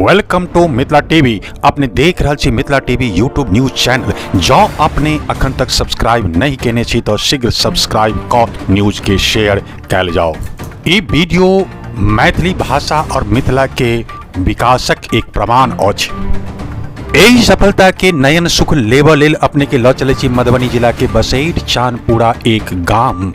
Welcome to Mithila TV. अपने देख रहल छी Mithila TV YouTube news channel. जो अपने अखन तक सब्सक्राइब नहीं केने छी तो शीघ्र सब्सक्राइब कर न्यूज के शेयर कैल जाओ। ई वीडियो मैथिली भाषा और मिथिला के विकासक एक प्रमाण अछि। एही सफलता के नयन सुख लेबऽ लेल अपने के लऽ चले छी मधुबनी जिला के बसैठ चांदपुरा एक गाम,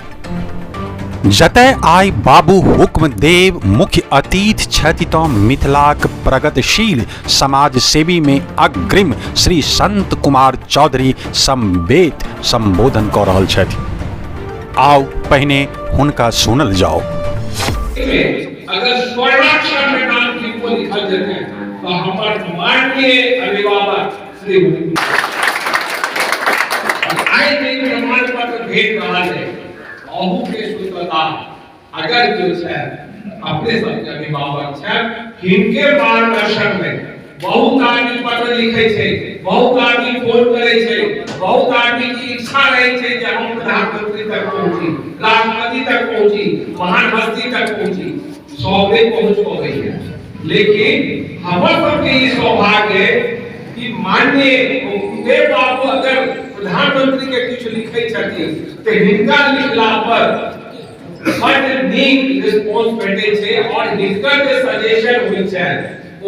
जतय आइ बाबू हुक्मदेव मुख्य अतिथि छथि तऽ मिथिलाक प्रगतिशील समाज सेवी में अग्रिम श्री संत कुमार चौधरी समवेत संबोधन कऽ रहल छथि। आओ पहिने हुनका सुनल जाओ। अगर स्वर्णाक्षर में नाम किनको लिखल जेतै तो हमर माननीय अभिभावक श्री आइ दिन प्रमाण पत्र भेट रहल है। अहू के स्वतंत्रता अगर जो है अपने सबके अभिभावक है, हिनके मार्गदर्शन में बहुत आदमी पत्र लिखे छे, बहुत आदमी फोन करे छे, बहुत आदमी की इच्छा रहे छे कि हम प्रधानमंत्री तक पहुंची, राष्ट्रपति तक पहुंची, महान हस्ती तक पहुंची, सबे पहुंच पावे है। लेकिन हमर सबके ई सौभाग्य है कि माननीय हुक्मदेव बाबू अगर प्रधानमंत्री के कुछ लिखे छथिन तो हिनका लिखला पर बड़ नीक रिस्पांस भेटै छै और हिनकर जे सजेशन होइ छै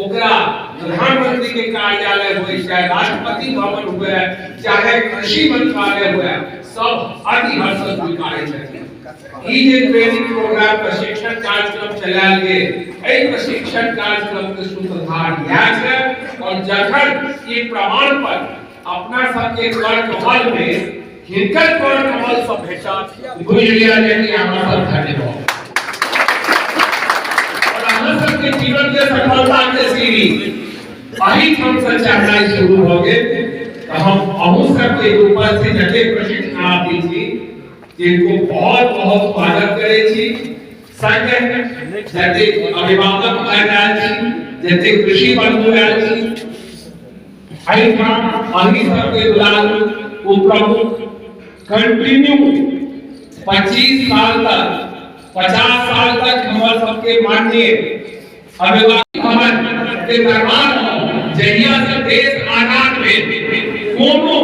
ओकरा प्रधानमंत्री के कार्यालय होइ चाहे राष्ट्रपति भवन हुए चाहे कृषि मंत्रालय हुए, सब अति हर्ष स्वीकारै छथिन। ई जे ट्रेनिंग प्रोग्राम प्रशिक्षण कार्यक्रम चलायल गेल, एहि प्रशिक्षण कार्यक्रम के सूत्रधार इएह छै। और जखन ई प्रमाण पत्र अपना सबके कर कमल में हिनकर कर कमल सब भेटत बुझलिया जे कि हमरा सब धन्यवाद। और हमरा सबके जीवन के सफलता के सीढ़ी अही ठाम से चढ़नाइ शुरू हो गेल। तो हम अहू सबके ऊपर से जते प्रशिक्षणार्थी छी जिनको बहुत बहुत स्वागत करे छी। संगे जते अभिभावक आयल छी, जते कृषि बंधु आयल छी, अही सबके दुलार उपप्रमुख कंटिन्यू 25 साल तक 50 साल तक हमारे सबके माननीय अभिभावक भवन के दरबार जहिया से देश आजाद भेल कोनो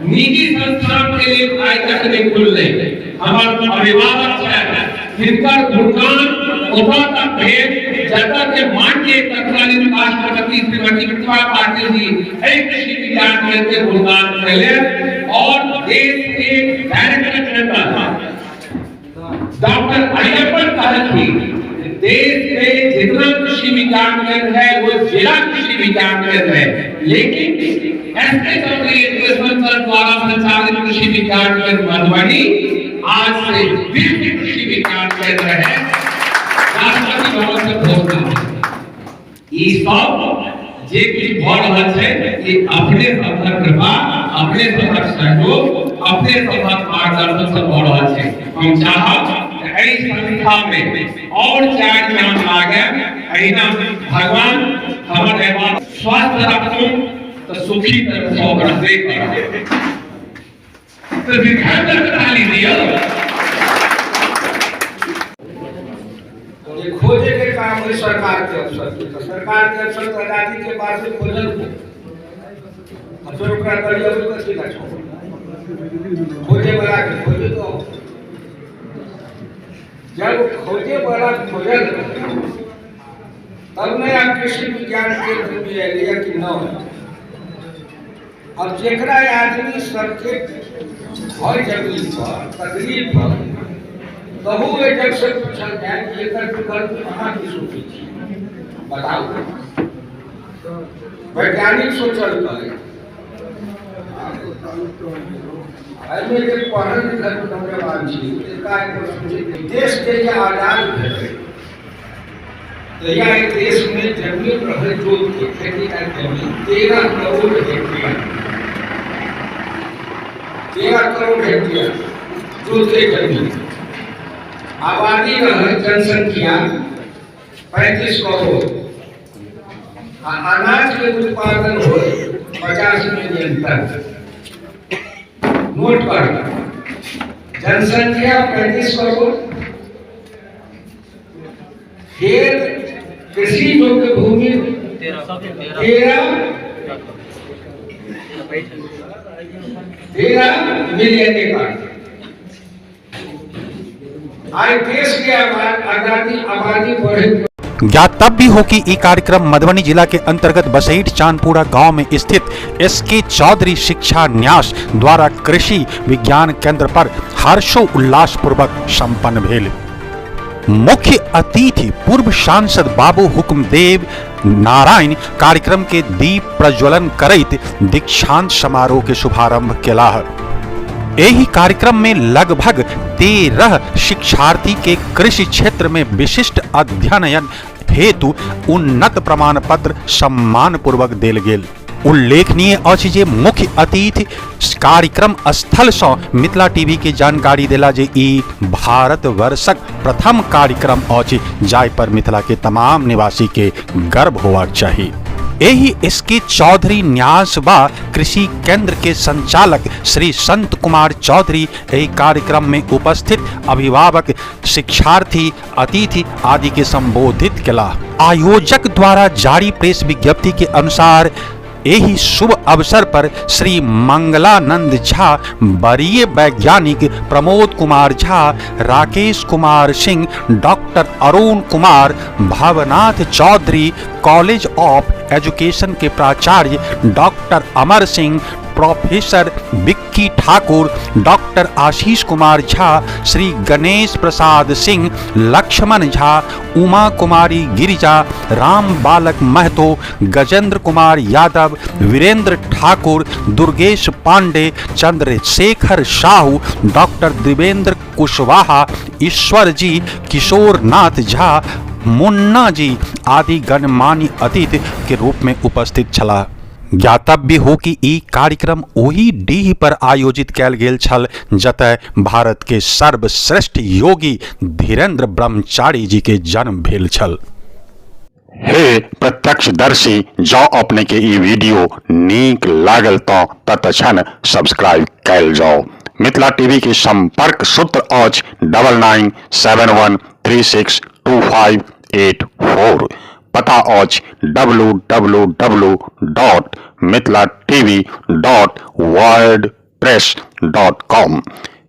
निजी संस्थान के लिए आज तक नहीं खुलले। हमारे अभिभावक है हिनकर दुकान ओतऽ तक भेल जतऽ के माननीय तत्कालीन राष्ट्रपति श्रीमती प्रतिभा पाटिल जी एहि कृषि विज्ञान केंद्र के गुणगान कयलनि और देश के डायरेक्टर जनरल डॉक्टर अय्यप्पन कहलखिन देश में जितना कृषि विज्ञान केंद्र है वो जिला कृषि विज्ञान केंद्र है, लेकिन एसके चौधरी एजुकेशन सर द्वारा संचालित कृषि विज्ञान केंद्र मधुबनी आज से विश्व कृषि विज्ञान केंद्र है। राष्ट्रपति भवन से घोषणा ई सब जे किछ भऽ रहल छै कि अपने सबहक कृपा, अपने सबहक सहयोग, अपने सबहक मार्गदर्शन से भऽ रहल छै। हम चाहब एहि संस्था में और 4 नाम लागे, एहिना भगवान हमर एवं स्वस्थ रखूं तो सुखी तरह सब रहबे करब। तो विधान ताली दियो। ये खोजे के काम है सरकार के अफसर के, तो सरकार के अफसर तो आजादी के बाद से खोजल अफसर ओकरा करिया तो कथि का छो खोजे वाला के खोजे। तो जब खोजे वाला खोजल तब नया कृषि विज्ञान केंद्र में एलिया कि न। अब जेकरा आदमी सबके हर जमीन पर तकलीफ पर कहू एजक से पूछल जाए कि एकर विकल्प कहाँ की सोची छी बताओ। वैज्ञानिक सोचल करे एमे जे पढ़ल लिखल नौजवान छी एका एक सोचे देश के जे आजाद भेलै तहिया एक देश में जमीन रहे जोत के खेती का जमीन 13 करोड़ हेक्टेयर, 13 करोड़ हेक्टेयर जोत के जमीन, आबादी रहे जनसंख्या 35 करोड़, अनाज के उत्पादन हो 50 मिलियन टन। नोट कर जनसंख्या 35 करोड़, फिर कृषि योग्य भूमि मिलियन के कार्ड आज देश के आबादी बढ़े। ज्ञातव्य हो कि ये कार्यक्रम मधुबनी जिला के अंतर्गत बसैठ चांदपुरा गांव में स्थित एसके चौधरी शिक्षा न्यास द्वारा कृषि विज्ञान केंद्र पर हर्षोल्लास पूर्वक संपन्न भेल। मुख्य अतिथि पूर्व सांसद बाबू हुक्मदेव नारायण कार्यक्रम के दीप प्रज्वलन करैत दीक्षांत समारोह के शुभारंभ केला। यही कार्यक्रम में लगभग 13 शिक्षार्थी के कृषि क्षेत्र में विशिष्ट अध्ययन हेतु उन्नत प्रमाण पत्र सम्मान पूर्वक देल गेल। उल्लेखनीय अछि जे मुख्य अतिथि कार्यक्रम स्थल से मिथिला टीवी के जानकारी देला जे ई भारत वर्षक प्रथम कार्यक्रम अछि जाय पर मिथिला के तमाम निवासी के गर्व होबाक चाहिए। यही एसके चौधरी न्यास व कृषि केंद्र के संचालक श्री संत कुमार चौधरी यही कार्यक्रम में उपस्थित अभिभावक शिक्षार्थी अतिथि आदि के संबोधित किया। आयोजक द्वारा जारी प्रेस विज्ञप्ति के अनुसार यही शुभ अवसर पर श्री मंगलानंद झा, वरीय वैज्ञानिक Pramod Kumar Jha, Rakesh Kumar Singh, doctor Arun Kumar, Bhavnath Chaudhary, college of education के प्राचार्य doctor Amar Singh, professor Vicky Thakur, doctor Ashish Kumar Jha, Shri Ganesh Prasad Singh, Laxman Jha, Uma Kumari Girija, Ram Balak Mahto, Gajendra Kumar Yadav, Virendra Thakur, Durgesh Pandey, Chandrashekhar Sahu, doctor Devendra Kushwaha, Ishwar ji, Kishore Nath Jha, Munna ji आदि गणमान्य अतिथि के रूप में उपस्थित छला। ज्ञातव्य हो कि ई कार्यक्रम ओही डीह पर आयोजित कैल गेल छल जतय भारत के सर्वश्रेष्ठ योगी धीरेन्द्र ब्रह्मचारी जी के जन्म भेल छल। हे प्रत्यक्षदर्शी, जो अपने के ई वीडियो नीक लागल तो तत्क्षण सब्सक्राइब कैल जाओ। मिथिला टीवी के संपर्क सूत्र आज 9971362584, पता आज www.mithilatv.wordpress.com।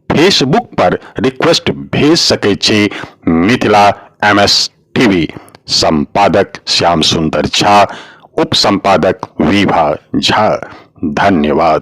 फेसबुक पर रिक्वेस्ट भेज सके छी मिथिला MS टीवी। संपादक श्याम सुंदर झा, उप संपादक विभा झा। धन्यवाद।